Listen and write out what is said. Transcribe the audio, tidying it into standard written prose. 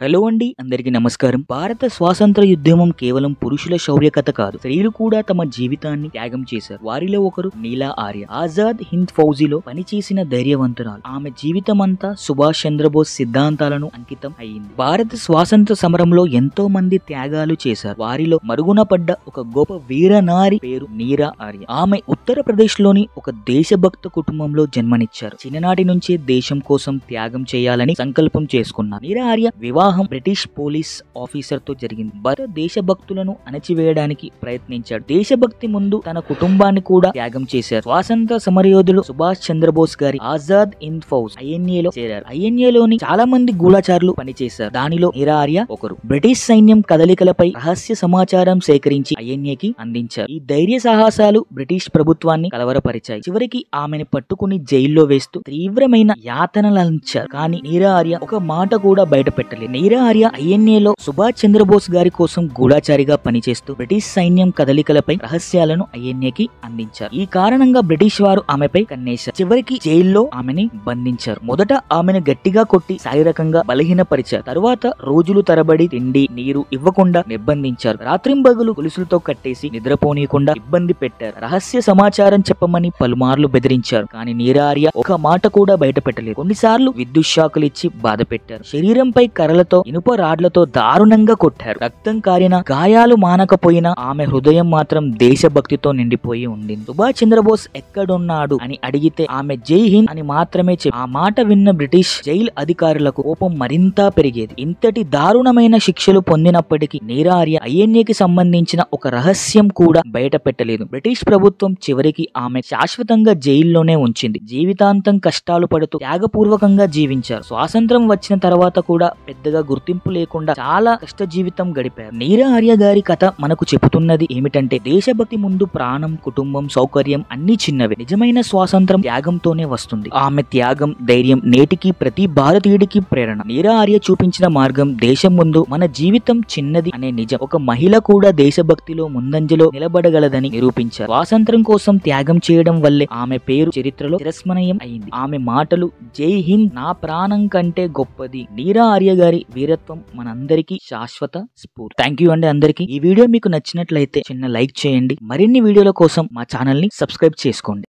Hello అండి, అందరికీ నమస్కారం. భారత స్వాతంత్ర ఉద్యమం కేవలం పురుషుల శౌర్య కథ కాదు, స్త్రీలు కూడా తమ జీవితాన్ని త్యాగం చేశారు. వారిలో ఒకరు నీలా ఆర్య. ఆజాద్ హింద్ ఫౌజీలో పనిచేసిన ధైర్యవంతురాలు. ఆమె జీవితమంతా సుభాష్ చంద్రబోస్ సిద్ధాంతాలను అంకితం అయ్యింది. భారత స్వాతంత్ర సమరంలో ఎంతో మంది త్యాగాలు చేశారు. వారిలో మరుగున పడ్డ ఒక గొప్ప వీరనారి పేరు నీలా ఆర్య. ఆమె ఉత్తరప్రదేశ్ లోని ఒక దేశభక్త కుటుంబంలో జన్మనిచ్చారు. చిన్ననాటి నుంచే దేశం కోసం త్యాగం చేయాలని సంకల్పం చేసుకున్నారు. నీలా ఆర్య వివాహం బ్రిటిష్ పోలీస్ ఆఫీసర్ తో జరిగింది. భర్త దేశభక్తులను అణచివేయడానికి ప్రయత్నించాడు. దేశభక్తి ముందు తన కుటుంబాన్ని కూడా త్యాగం చేశారు. స్వాతంత్ర సమరయోధులు సుభాష్ చంద్రబోస్ గారి ఆజాద్ హింద్ ఫౌజ్ ఐఎన్ఏలో చేరారు. ఐఎన్ఏలోని చాలా మంది గూఢచారులు పనిచేశారు. దానిలో నీలా ఆర్య ఒకరు. బ్రిటిష్ సైన్యం కదలికలపై రహస్య సమాచారం సేకరించి ఐఎన్ఏకి అందించారు. ఈ ధైర్య సాహసాలు బ్రిటిష్ ప్రభుత్వాన్ని కలవరపరిచాయి. చివరికి ఆమెను పట్టుకుని జైల్లో వేస్తూ తీవ్రమైన యాతనలంచారు. కానీ నీలా ఆర్య ఒక మాట కూడా బయట పెట్టలేదు. నీలా ఆర్య ఐఎన్ఏలో సుభాష్ చంద్రబోస్ గారి కోసం గూఢచారిగా పనిచేస్తూ బ్రిటిష్ సైన్యం కదలికలపై రహస్యాలను ఐఎన్ఏకి అందించారు. ఈ కారణంగా బ్రిటిష్ వారు ఆమెపై కన్నేశారు. చివరికి జైల్లో ఆమెని బంధించారు. మొదట ఆమెను గట్టిగా కొట్టి శారీరకంగా బలహీనపరిచారు. తరువాత రోజులు తరబడి తిండి నీరు ఇవ్వకుండా నిర్బంధించారు. రాత్రింబగలు గొలుసులతో కట్టేసి నిద్రపోనీయకుండా ఇబ్బంది పెట్టారు. రహస్య సమాచారం చెప్పమని పలుమార్లు బెదిరించారు. కానీ నీలా ఆర్య ఒక మాట కూడా బయట పెట్టలేదు. కొన్నిసార్లు విద్యుత్ షాకులు ఇచ్చి బాధ పెట్టారు. శరీరంపై కర్రలతో ఇనుప రాడ్లతో దారుణంగా కొట్టారు. రక్తం కారిన గాయాలు మానకపోయినా ఆమె హృదయం మాత్రం దేశభక్తితో నిండిపోయి ఉండింది. సుభాష్ చంద్రబోస్ ఎక్కడున్నాడు అని అడిగితే ఆమె జై హింద్ అని మాత్రమే చెప్పి ఆ మాట విన్న బ్రిటిష్ జైలు అధికారులకు కోపం మరింత పెరిగేది. ఇంతటి దారుణమైన శిక్షలు పొందినప్పటికీ నీలా ఆర్య ఐఎన్ఏకి సంబంధించిన ఒక రహస్యం కూడా బయట పెట్టలేదు. బ్రిటిష్ ప్రభుత్వం చివరికి ఆమె శాశ్వతంగా జైల్లోనే ఉంచింది. జీవితాంతం కష్టాలు పడుతూ త్యాగపూర్వకంగా జీవించారు. స్వాతంత్రం వచ్చిన తర్వాత కూడా పెద్దగా గుర్తింపు లేకుండా చాలా కష్ట జీవితం గడిపారు. నీలా ఆర్య గారి కథ మనకు చెబుతున్నది ఏమిటంటే దేశభక్తి ముందు ప్రాణం, కుటుంబం, సౌకర్యం అన్ని చిన్నవే. నిజమైన స్వాతంత్రం త్యాగంతోనే వస్తుంది. ఆమె త్యాగం, ధైర్యం నేటికి ప్రతి భారతీయుడికి ప్రేరణ. నీలా ఆర్య చూపించిన మార్గం దేశం ముందు మన జీవితం చిన్నది అనే నిజం. ఒక మహిళ కూడా దేశభక్తిలో ముందంజలో నిలబడగలదని నిరూపించారు. స్వాతంత్రం కోసం త్యాగం చేయడం వల్లే ఆమె పేరు చరిత్రలో చిరస్మరణీయం అయింది. ఆమె మాటలు జై హింద్ నా ప్రాణం కంటే గొప్పది. నీలా ఆర్య గారి వీరత్వం మనందరికీ శాశ్వత స్ఫూర్తి. థ్యాంక్ యూ అండి అందరికీ. ఈ వీడియో మీకు నచ్చినట్లయితే చిన్న లైక్ చేయండి. మరిన్ని వీడియోల కోసం మా ఛానల్ ని సబ్స్క్రైబ్ చేసుకోండి.